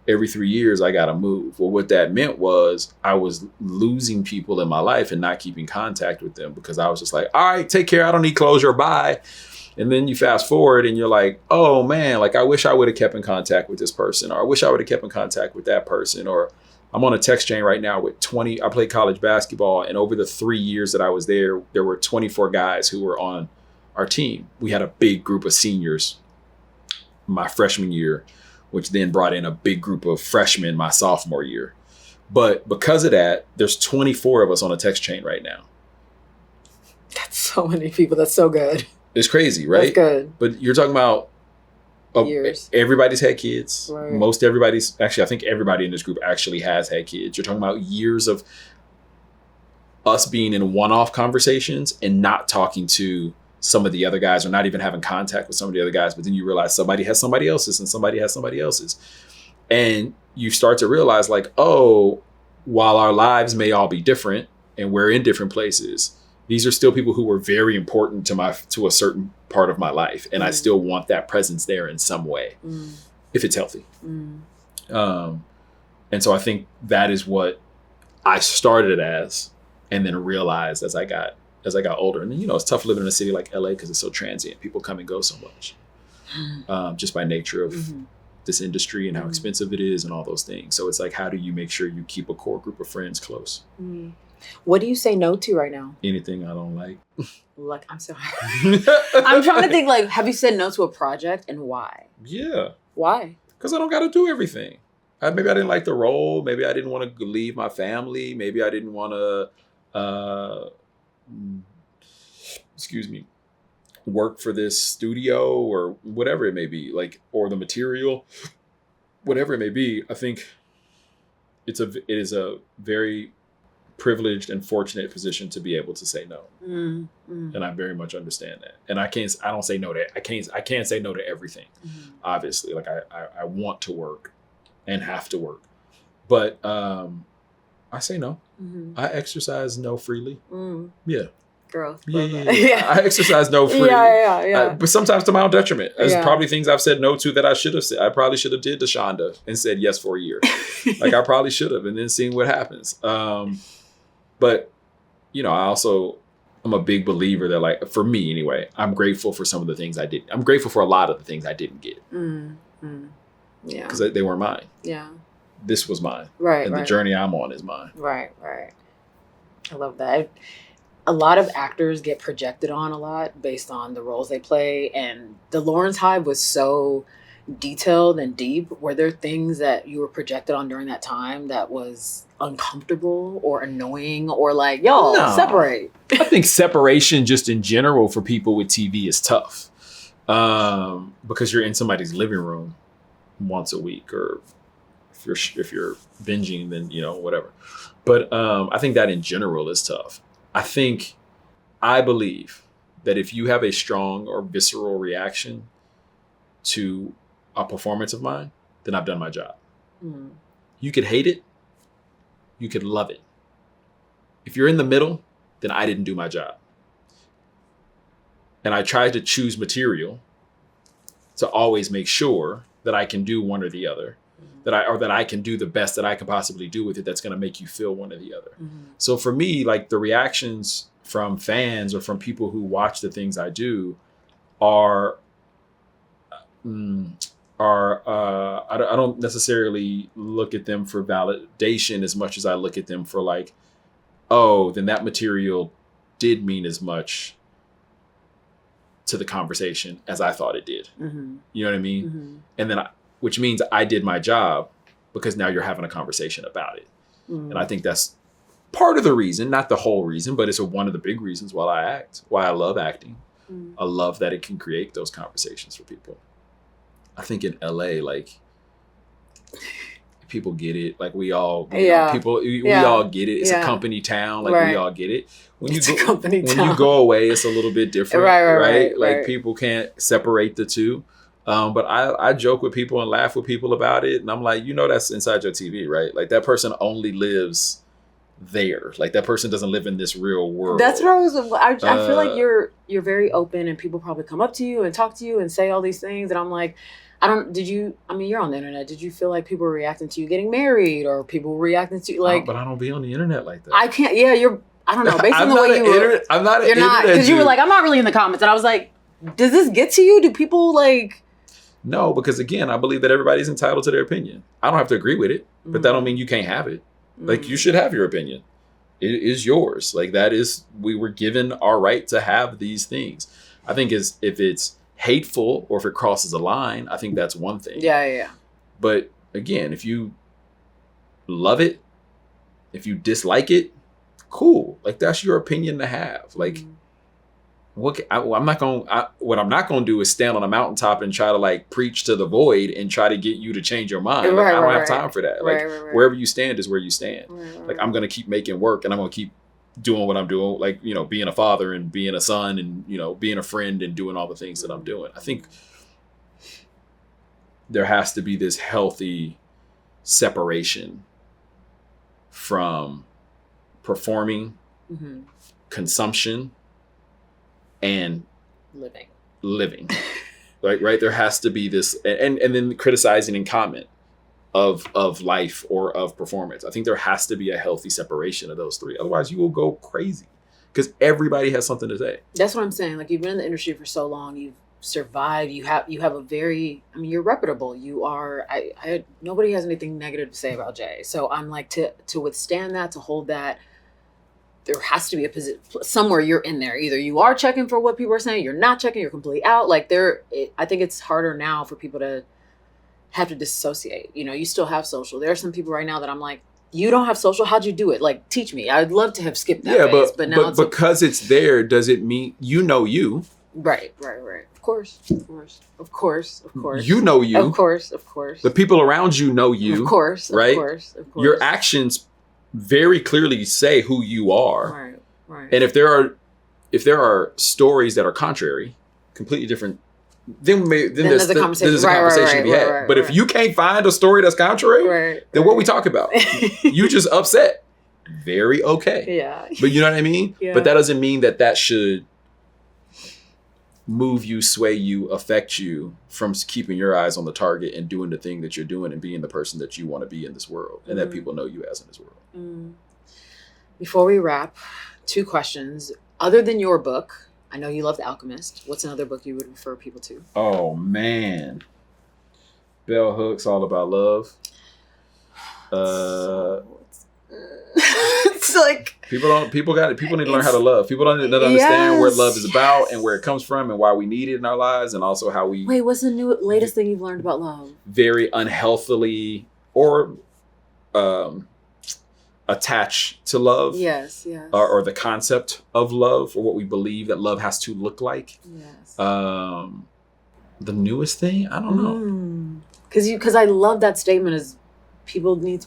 Speaker 2: Every 3 years I got to move. Well, what that meant was I was losing people in my life and not keeping contact with them, because I was just like, all right, take care. I don't need closure. Bye. And then you fast forward and you're like, oh man, like, I wish I would have kept in contact with this person, or I wish I would have kept in contact with that person. Or I'm on a text chain right now with 20, I played college basketball, and over the 3 years that I was there were 24 guys who were on our team. We had a big group of seniors my freshman year, which then brought in a big group of freshmen my sophomore year. But because of that, there's 24 of us on a text chain right now.
Speaker 1: That's so many people. That's so good.
Speaker 2: It's crazy, right?
Speaker 1: That's good.
Speaker 2: But you're talking about
Speaker 1: years.
Speaker 2: Everybody's had kids.
Speaker 1: Right.
Speaker 2: I think everybody in this group actually has had kids. You're talking about years of us being in one-off conversations and not talking to some of the other guys or not even having contact with some of the other guys. But then you realize somebody has somebody else's and somebody has somebody else's. And you start to realize like, oh, while our lives may all be different and we're in different places, these are still people who were very important to a certain part of my life. And I still want that presence there in some way, if it's healthy. And so I think that is what I started as, and then realized as I got older. And then, you know, it's tough living in a city like LA because it's so transient. People come and go so much, just by nature of this industry and how expensive it is and all those things. So it's like, how do you make sure you keep a core group of friends close?
Speaker 1: What do you say no to right now?
Speaker 2: Anything I don't like.
Speaker 1: Like, I'm sorry. I'm trying to think, like, have you said no to a project and why?
Speaker 2: Yeah.
Speaker 1: Why?
Speaker 2: Because I don't got to do everything. Maybe I didn't like the role. Maybe I didn't want to leave my family. Maybe I didn't want to, work for this studio or whatever it may be, like, or the material, whatever it may be. I think it is a very privileged and fortunate position to be able to say no. And I very much understand that. And I can't say no to everything. Obviously, like I want to work and have to work, but I say no. I exercise no freely. Yeah.
Speaker 1: Growth.
Speaker 2: Yeah. I exercise no freely. But sometimes to my own detriment. There's probably things I've said no to that I should have said. I probably should have did to Shonda and said yes for a year. Like I probably should have, and then seen what happens. But, you know, I'm a big believer that, like, for me anyway, I'm grateful for some of the things I did. I'm grateful for a lot of the things I didn't get. Yeah. Because they weren't mine.
Speaker 1: Yeah.
Speaker 2: This was mine.
Speaker 1: Right.
Speaker 2: And the journey I'm on is mine.
Speaker 1: Right. I love that. A lot of actors get projected on a lot based on the roles they play. And the Lawrence Hive was so detailed and deep. Were there things that you were projected on during that time that was uncomfortable or annoying or like, separate?
Speaker 2: I think separation just in general for people with TV is tough, because you're in somebody's living room once a week, or if you're binging, then, you know, whatever. But I think that in general is tough. I believe that if you have a strong or visceral reaction to a performance of mine, then I've done my job. You could hate it. You could love it. If you're in the middle, then I didn't do my job. And I tried to choose material to always make sure that I can do one or the other, that I can do the best that I can possibly do with it that's going to make you feel one or the other. So for me, like, the reactions from fans or from people who watch the things I do I don't necessarily look at them for validation as much as I look at them for, like, oh, then that material did mean as much to the conversation as I thought it did. You know what I mean? And then which means I did my job, because now you're having a conversation about it. And I think that's part of the reason, not the whole reason, but it's one of the big reasons why I love acting. I love that it can create those conversations for people. I think in LA, like, people get it. Like, we all, we all get it. It's a company town. Like, we all get it. When you go away, it's a little bit different, right? Like, people can't separate the two. But I joke with people and laugh with people about it. And I'm like, you know, that's inside your TV, right? Like, that person only lives there. Like, that person doesn't live in this real world.
Speaker 1: That's what I feel like you're very open, and people probably come up to you and talk to you and say all these things. And I'm like, you're on the internet. Did you feel like people were reacting to you getting married, or people were reacting to you like?
Speaker 2: But I don't be on the internet like that.
Speaker 1: I can't. Yeah, I don't know. Based on the way you were,
Speaker 2: I'm not an internet dude.
Speaker 1: Because you were like, I'm not really in the comments, and I was like, does this get to you? Do people like?
Speaker 2: No, because again, I believe that everybody's entitled to their opinion. I don't have to agree with it, but that don't mean you can't have it. Like, you should have your opinion. It is yours. Like, we were given our right to have these things. I think if it's hateful or if it crosses a line, I think that's one thing.
Speaker 1: Yeah.
Speaker 2: But again, if you love it, if you dislike it, cool. Like, that's your opinion to have. Like, what I'm not going to do is stand on a mountaintop and try to like preach to the void and try to get you to change your mind. Like, I don't have time for that. Like wherever you stand is where you stand. Like I'm going to keep making work and I'm going to keep doing what I'm doing. Like, you know, being a father and being a son and, you know, being a friend and doing all the things that I'm doing. I think there has to be this healthy separation from performing, consumption, and living. Right. There has to be this, and then criticizing and comment of life or of performance. I think there has to be a healthy separation of those three. Otherwise you will go crazy because everybody has something to say.
Speaker 1: That's what I'm saying. Like, you've been in the industry for so long, you've survived, you have a very, I mean, you're reputable. You are, nobody has anything negative to say about Jay. So I'm like, to withstand that, to hold that, there has to be a position somewhere you're in there. Either you are checking for what people are saying, you're not checking, you're completely out. Like I think it's harder now for people to have to disassociate. You know, you still have social. There are some people right now that I'm like, you don't have social? How'd you do it? Like, teach me. I'd love to have skipped that phase, but now it's
Speaker 2: because it's there, does it mean you know you?
Speaker 1: Right. Of course.
Speaker 2: You know you.
Speaker 1: Of course.
Speaker 2: The people around you know you.
Speaker 1: Of course.
Speaker 2: Right?
Speaker 1: Of course.
Speaker 2: Your actions very clearly say who you are.
Speaker 1: Right.
Speaker 2: And if there are stories that are contrary, completely different, then there's a conversation to be had. But if you can't find a story that's contrary, then what we talk about? You just upset. Very okay.
Speaker 1: Yeah.
Speaker 2: But you know what I mean?
Speaker 1: Yeah.
Speaker 2: But that doesn't mean that should move you, sway you, affect you from keeping your eyes on the target and doing the thing that you're doing and being the person that you want to be in this world and that people know you as in this world.
Speaker 1: Before we wrap, 2 questions. Other than your book, I know you love The Alchemist. What's another book you would refer people to?
Speaker 2: Oh, man. Bell Hooks, All About Love.
Speaker 1: It's like
Speaker 2: people need to learn how to love. People don't understand where love is about and where it comes from and why we need it in our lives, and also how we
Speaker 1: what's the latest thing you've learned about love?
Speaker 2: Very unhealthily or attach to love.
Speaker 1: Yes.
Speaker 2: Or the concept of love, or what we believe that love has to look like.
Speaker 1: Yes.
Speaker 2: The newest thing, I don't know.
Speaker 1: Because I love that statement is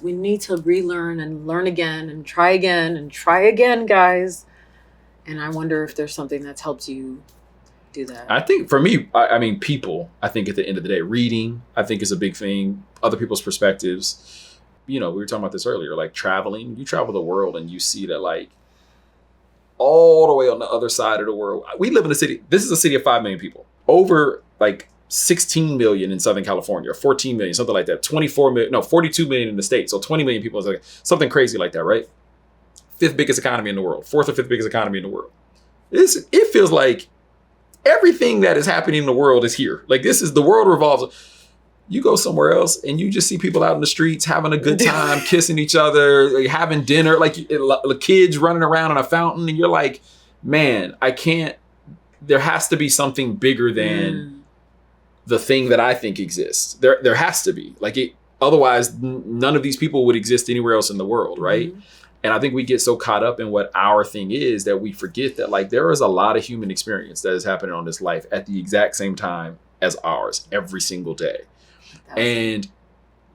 Speaker 1: we need to relearn and learn again and try again, guys. And I wonder if there's something that's helped you do that.
Speaker 2: I think for me, I mean, people, I think at the end of the day, reading, I think is a big thing. Other people's perspectives. You know, we were talking about this earlier, like traveling. You travel the world and you see that, like, all the way on the other side of the world. We live in a city. This is a city of 5 million people. Over like 16 million in Southern California, or 14 million, something like that. 42 million in the States. So 20 million people, like something crazy like that, right? 5th biggest economy in the world. 4th or 5th biggest economy in the world. It feels like everything that is happening in the world is here. Like, the world revolves. You go somewhere else and you just see people out in the streets having a good time, kissing each other, like having dinner, like kids running around in a fountain. And you're like, man, there has to be something bigger than the thing that I think exists. There has to be. Otherwise, none of these people would exist anywhere else in the world, right? And I think we get so caught up in what our thing is that we forget that, like, there is a lot of human experience that is happening on this life at the exact same time as ours every single day. And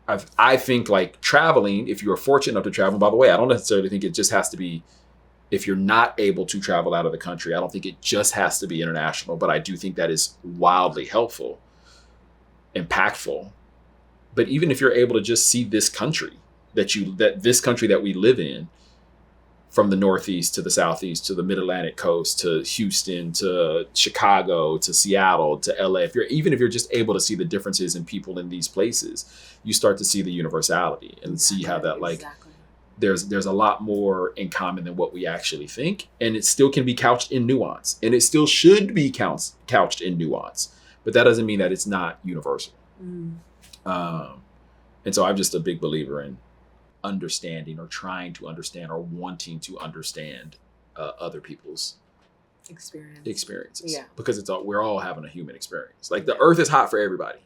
Speaker 2: I think, like, traveling, if you are fortunate enough to travel, by the way, I don't necessarily think it just has to be, if you're not able to travel out of the country, I don't think it just has to be international, but I do think that is wildly helpful, impactful. But even if you're able to just see this country, this country that we live in, from the Northeast to the Southeast to the Mid-Atlantic coast to Houston to Chicago to Seattle to LA, if you're just able to see the differences in people in these places, you start to see the universality and see how that, like, there's a lot more in common than what we actually think, and it still can be couched in nuance, and it still should be couched in nuance, but that doesn't mean that it's not universal. And so I'm just a big believer in understanding or trying to understand or wanting to understand other people's experiences. Because we're all having a human experience. Like, the earth is hot for everybody.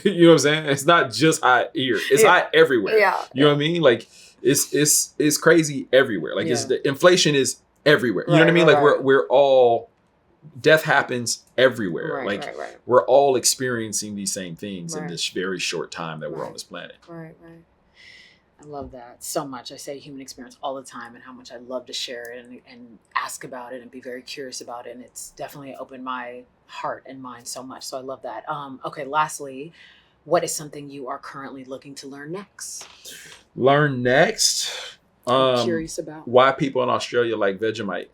Speaker 2: You know what I'm saying? It's not just hot here. It's hot everywhere. You know what I mean? Like, it's crazy everywhere. Like, the inflation is everywhere. You know what I mean? Like, we're all death happens everywhere.
Speaker 1: Right.
Speaker 2: We're all experiencing these same things in this very short time that we're on this planet.
Speaker 1: Right. I love that so much. I say human experience all the time and how much I love to share it and ask about it and be very curious about it. And it's definitely opened my heart and mind so much. So I love that. Okay, lastly, what is something you are currently looking to learn next?
Speaker 2: Learn next?
Speaker 1: I'm curious about.
Speaker 2: Why people in Australia like Vegemite.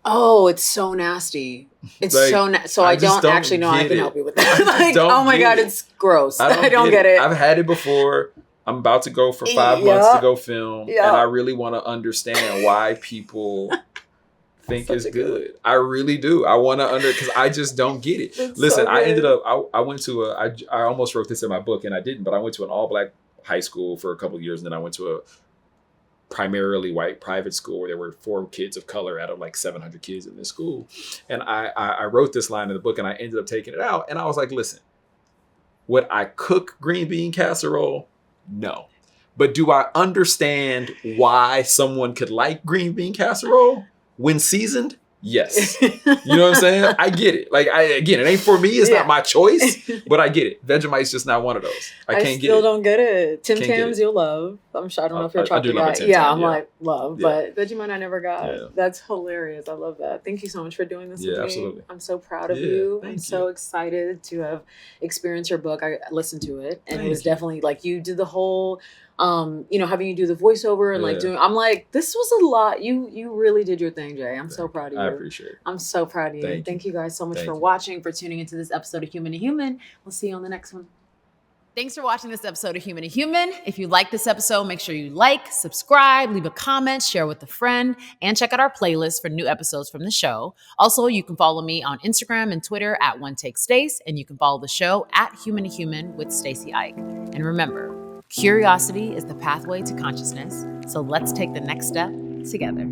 Speaker 1: Oh, it's so nasty. It's like, so I don't actually know I can help you with that. Like, oh my God, it's gross. I don't get it.
Speaker 2: I've had it before. I'm about to go for 5 months to go film. And I really want to understand why people think it's good. I really do. I want to because I just don't get it. Listen, so I ended up, I went to I almost wrote this in my book and I didn't, but I went to an all black high school for a couple of years. And then I went to a primarily white private school where there were 4 kids of color out of like 700 kids in this school. And I wrote this line in the book and I ended up taking it out. And I was like, listen, would I cook green bean casserole? No. But do I understand why someone could like green bean casserole when seasoned? Yes. You know what I'm saying? I get it. Like, again, it ain't for me. It's not my choice, but I get it. Vegemite's just not one of those. I can't get it.
Speaker 1: I still don't get it. Tim Tams you'll love. I'm sure. I don't know if you're a chocolate guy. Yeah, I'm like, love. But Vegemite I never got. Yeah. That's hilarious. I love that. Thank you so much for doing this with me. Absolutely. I'm so proud of you. I'm so excited to have experienced your book. I listened to it. And it was definitely like you did the whole... having you do the voiceover and like doing, I'm like, this was a lot. You really did your thing, Jay. I'm so proud of you.
Speaker 2: I appreciate it.
Speaker 1: I'm so proud of you. Thank you guys so much for watching, for tuning into this episode of Human to Human. We'll see you on the next one. Thanks for watching this episode of Human to Human. If you like this episode, make sure you like, subscribe, leave a comment, share with a friend, and check out our playlist for new episodes from the show. Also, you can follow me on Instagram and Twitter at OneTakeStace, and you can follow the show at Human to Human with Stacy Ike. And remember, curiosity is the pathway to consciousness, so let's take the next step together.